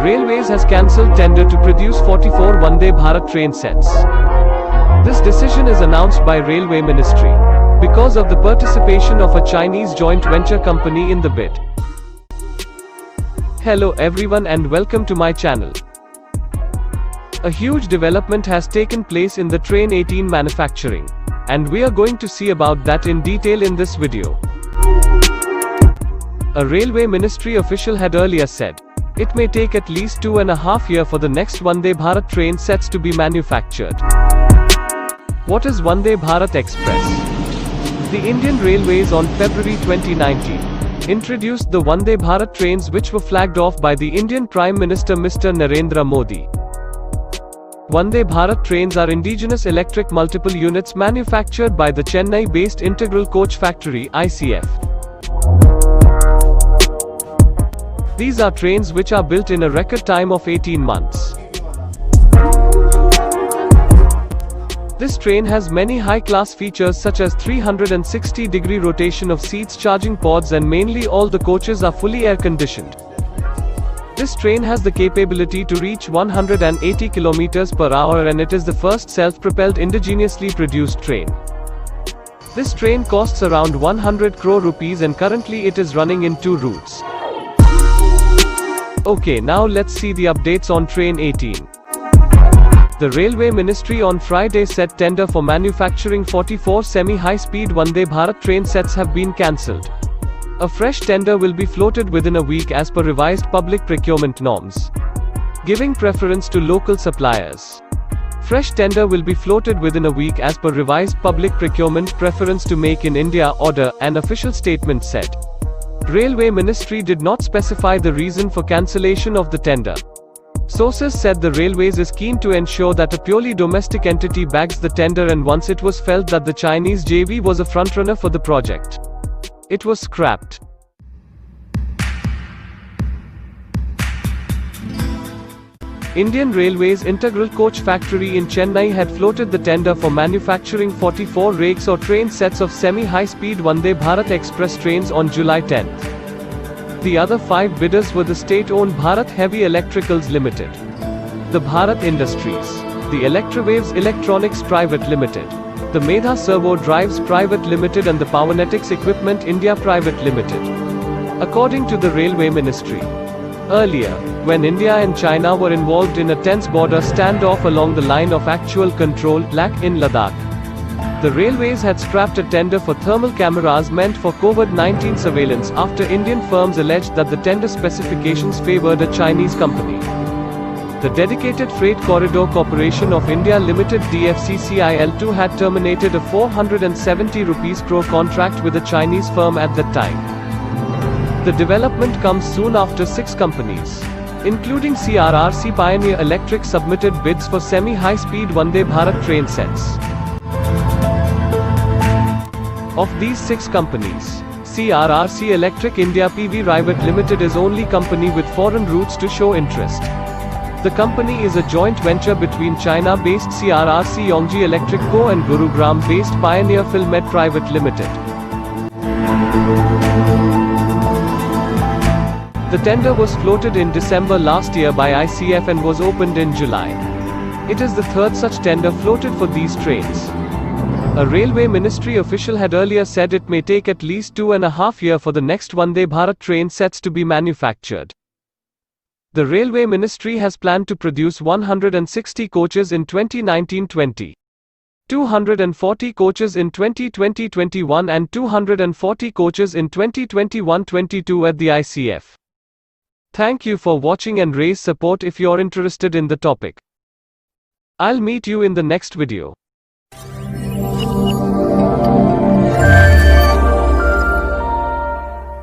Railways has cancelled tender to produce 44 Vande Bharat train sets. This decision is announced by Railway Ministry because of the participation of a Chinese joint venture company in the bid. Hello everyone and welcome to my channel. A huge development has taken place in the Train 18 manufacturing, and we are going to see about that in detail in this video. A Railway Ministry official had earlier said, it may take at least 2.5 years for the next Vande Bharat train sets to be manufactured. What is Vande Bharat Express? The Indian Railways on February 2019 introduced the Vande Bharat trains, which were flagged off by the Indian Prime Minister Mr. Narendra Modi. Vande Bharat trains are indigenous electric multiple units manufactured by the Chennai-based Integral Coach Factory (ICF). These are trains which are built in a record time of 18 months. This train has many high-class features such as 360-degree rotation of seats, charging pods, and mainly all the coaches are fully air-conditioned. This train has the capability to reach 180 km per hour, and it is the first self-propelled indigenously produced train. This train costs around 100 crore rupees and currently it is running in 2 routes. Okay, now let's see the updates on Train 18. The Railway Ministry on Friday said tender for manufacturing 44 semi-high-speed Vande Bharat train sets have been cancelled. A fresh tender will be floated within a week as per revised public procurement norms, giving preference to local suppliers. Fresh tender will be floated within a week as per revised public procurement preference to make in India order, an official statement said. Railway Ministry did not specify the reason for cancellation of the tender. Sources said the Railways is keen to ensure that a purely domestic entity bags the tender, and once it was felt that the Chinese JV was a frontrunner for the project, it was scrapped. Indian Railways Integral Coach Factory in Chennai had floated the tender for manufacturing 44 rakes or train sets of semi-high-speed Vande Bharat Express trains on July 10th. The other 5 bidders were the state-owned Bharat Heavy Electricals Limited, the Bharat Industries, the Electrowaves Electronics Private Limited, the Medha Servo Drives Private Limited, and the Powernetics Equipment India Private Limited, according to the Railway Ministry. Earlier, when India and China were involved in a tense border standoff along the line of actual control (LAC) in Ladakh, the Railways had scrapped a tender for thermal cameras meant for COVID-19 surveillance after Indian firms alleged that the tender specifications favored a Chinese company. The Dedicated Freight Corridor Corporation of India Limited (DFCCIL) had terminated a 470 crore contract with a Chinese firm at that time. The development comes soon after 6 companies, including CRRC Pioneer Electric, submitted bids for semi-high-speed Vande Bharat train sets. Of these 6 companies, CRRC Electric India PV Private Limited is only company with foreign roots to show interest. The company is a joint venture between China-based CRRC Yongji Electric Co. and Gurugram-based Pioneer Philmed Private Limited. The tender was floated in December last year by ICF and was opened in July. It is the 3rd such tender floated for these trains. A Railway Ministry official had earlier said it may take at least 2.5 years for the next Vande Bharat train sets to be manufactured. The Railway Ministry has planned to produce 160 coaches in 2019-20, 240 coaches in 2020-21 and 240 coaches in 2021-22 at the ICF. Thank you for watching and raise support if you're interested in the topic. I'll meet you in the next video.